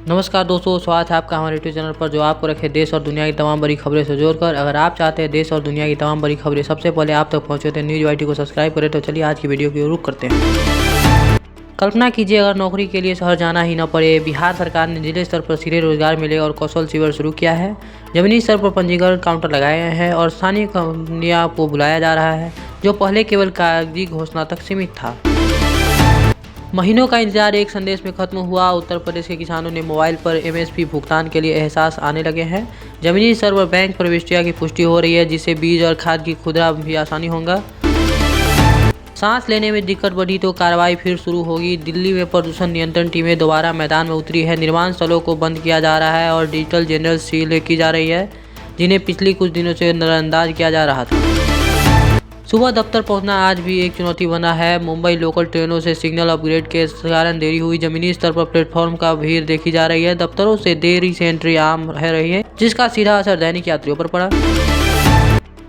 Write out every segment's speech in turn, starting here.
नमस्कार दोस्तों, स्वागत है आपका हमारे यूट्यूब चैनल पर जो आपको रखे देश और दुनिया की तमाम बड़ी खबरें से जोड़कर। अगर आप चाहते हैं देश और दुनिया की तमाम बड़ी खबरें सबसे पहले आप तक पहुंचे तो न्यूज़ YT को सब्सक्राइब करें। तो चलिए आज की वीडियो की रुख करते हैं। कल्पना कीजिए अगर नौकरी के लिए शहर जाना ही न पड़े। बिहार सरकार ने जिले स्तर पर सीधे रोजगार मेले और कौशल शिविर शुरू किया है। जमीनी स्तर पर पंजीकरण काउंटर लगाए गए हैं और स्थानीय कंपनियों को बुलाया जा रहा है, जो पहले केवल कागजी घोषणा तक सीमित था। महीनों का इंतजार एक संदेश में खत्म हुआ। उत्तर प्रदेश के किसानों ने मोबाइल पर MSP भुगतान के लिए एहसास आने लगे हैं। जमीनी स्तर पर बैंक प्रविष्टियां की पुष्टि हो रही है, जिससे बीज और खाद की खुदरा भी आसानी होगा। सांस लेने में दिक्कत बढ़ी तो कार्रवाई फिर शुरू होगी। दिल्ली में प्रदूषण नियंत्रण टीमें दोबारा मैदान में उतरी है। निर्माण स्थलों को बंद किया जा रहा है और डिजिटल जनरल सील की जा रही है, जिन्हें पिछले कुछ दिनों से नजरअंदाज किया जा रहा था। सुबह दफ्तर पहुंचना आज भी एक चुनौती बना है। मुंबई लोकल ट्रेनों से सिग्नल अपग्रेड के कारण देरी हुई। जमीनी स्तर पर प्लेटफॉर्म का भीड़ देखी जा रही है। दफ्तरों से देरी से एंट्री आम रह रही है, जिसका सीधा असर दैनिक यात्रियों पर पड़ा।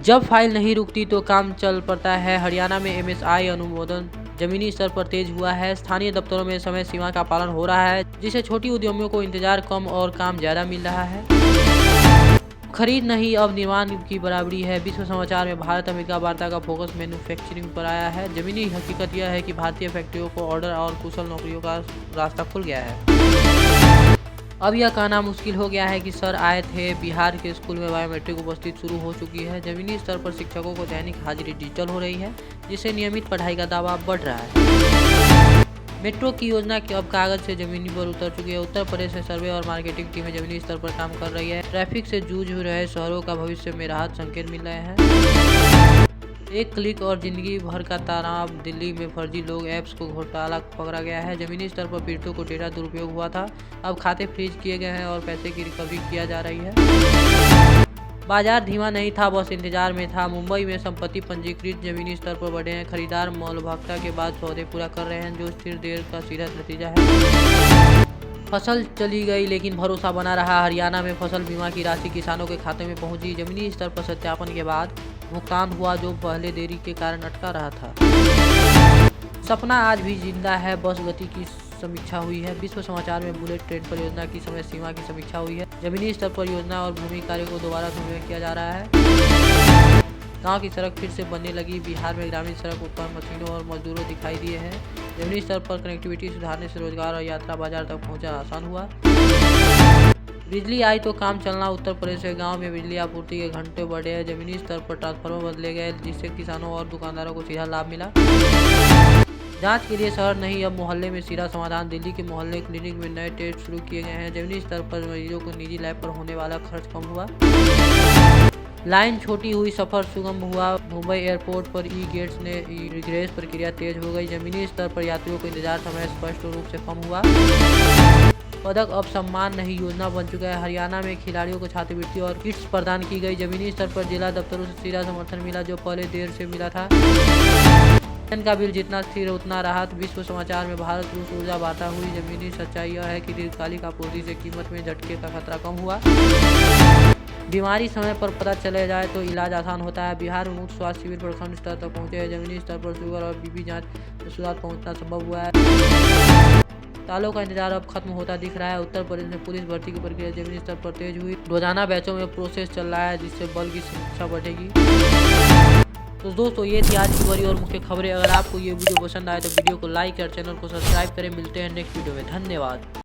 जब फाइल नहीं रुकती तो काम चल पड़ता है। हरियाणा में MSI अनुमोदन जमीनी स्तर पर तेज हुआ है। स्थानीय दफ्तरों में समय सीमा का पालन हो रहा है, जिससे छोटी उद्यमियों को इंतजार कम और काम ज्यादा मिल रहा है। खरीद नहीं, अब निर्माण की बराबरी है। विश्व समाचार में भारत अमेरिका वार्ता का फोकस मैन्युफैक्चरिंग पर आया है। जमीनी हकीकत यह है कि भारतीय फैक्ट्रियों को ऑर्डर और कुशल नौकरियों का रास्ता खुल गया है। अब यह कहना मुश्किल हो गया है कि सर आए थे। बिहार के स्कूल में बायोमेट्रिक उपस्थिति शुरू हो चुकी है। जमीनी स्तर पर शिक्षकों को दैनिक हाजिरी डिजिटल हो रही है, जिससे नियमित पढ़ाई का दबाव बढ़ रहा है। मेट्रो की योजना की अब कागज से जमीनी पर उतर चुकी है। उत्तर प्रदेश में सर्वे और मार्केटिंग टीमें जमीनी स्तर पर काम कर रही है। ट्रैफिक से जूझ रहे शहरों का भविष्य में राहत संकेत मिल रहे हैं। एक क्लिक और जिंदगी भर का तनाव। दिल्ली में फर्जी लोग ऐप्स को घोटाला पकड़ा गया है। जमीनी स्तर पर पीड़ितों को डेटा दुरुपयोग हुआ था। अब खाते फ्रीज किए गए हैं और पैसे की रिकवरी किया जा रही है। बाजार धीमा नहीं था, बस इंतजार में था। मुंबई में संपत्ति पंजीकृत जमीनी स्तर पर बढ़े हैं। खरीदार मौलभावता के बाद सौदे पूरा कर रहे हैं, जो स्थिर देर का सीधा नतीजा है। फसल चली गई लेकिन भरोसा बना रहा। हरियाणा में फसल बीमा की राशि किसानों के खाते में पहुंची। जमीनी स्तर पर सत्यापन के बाद भुगतान हुआ, जो पहले देरी के कारण अटका रहा था। सपना आज भी जिंदा है, बस गति की समीक्षा हुई है। विश्व समाचार में बुलेट ट्रेन परियोजना की समय सीमा की समीक्षा हुई है। जमीनी स्तर पर योजना और भूमि कार्य को दोबारा समन्वय किया जा रहा है। गांव की सड़क फिर से बनने लगी। बिहार में ग्रामीण सड़क उपकरण मशीनों और मजदूरों दिखाई दिए हैं। जमीनी स्तर पर कनेक्टिविटी सुधारने से रोजगार और यात्रा बाजार तक पहुंचा आसान हुआ। बिजली आई तो काम चलना। उत्तर प्रदेश के गाँव में बिजली आपूर्ति के घंटे बढ़े हैं। जमीनी स्तर पर ट्रांसफार्मर बदले गए, जिससे किसानों और दुकानदारों को सीधा लाभ मिला। जांच के लिए शहर नहीं, अब मोहल्ले में सीधा समाधान। दिल्ली के मोहल्ले क्लिनिक में नए टेस्ट शुरू किए गए हैं। जमीनी स्तर पर मरीजों को निजी लैब पर होने वाला खर्च कम हुआ। लाइन छोटी हुई, सफर सुगम हुआ। मुंबई एयरपोर्ट पर गेट्स ने रिग्रेस प्रक्रिया तेज हो गई। जमीनी स्तर पर यात्रियों को इंतजार समय स्पष्ट रूप से कम हुआ। पदक अब सम्मान नहीं, योजना बन चुका है। हरियाणा में खिलाड़ियों को छात्रवृत्ति और किट्स प्रदान की गई। जमीनी स्तर पर जिला दफ्तरों से सीधा समर्थन मिला, जो पहले देर से मिला था। का बिल जितना स्थिर उतना राहत। विश्व समाचार में भारत रूस ऊर्जा वार्ता हुई। जमीनी सच्चाई यह है कि दीर्घकालिक आपूर्ति से कीमत में झटके का खतरा कम हुआ। बीमारी समय पर पता चले जाए तो इलाज आसान होता है। बिहार में मुफ्त स्वास्थ्य शिविर प्रखंड स्तर तक पहुंचे हैं। जमीनी स्तर पर शुगर और BP जांच शुरुआत पहुंचना संभव हुआ है। सालों का इंतजार अब खत्म होता दिख रहा है। उत्तर प्रदेश में पुलिस भर्ती की प्रक्रिया जमीनी स्तर पर तेज हुई। रोजाना बैचों में प्रोसेस चल रहा है, जिससे बल की सुरक्षा बढ़ेगी। तो दोस्तों, ये थी आज की बड़ी और मुख्य खबरें। अगर आपको ये वीडियो पसंद आए तो वीडियो को लाइक और चैनल को सब्सक्राइब करें। मिलते हैं नेक्स्ट वीडियो में। धन्यवाद।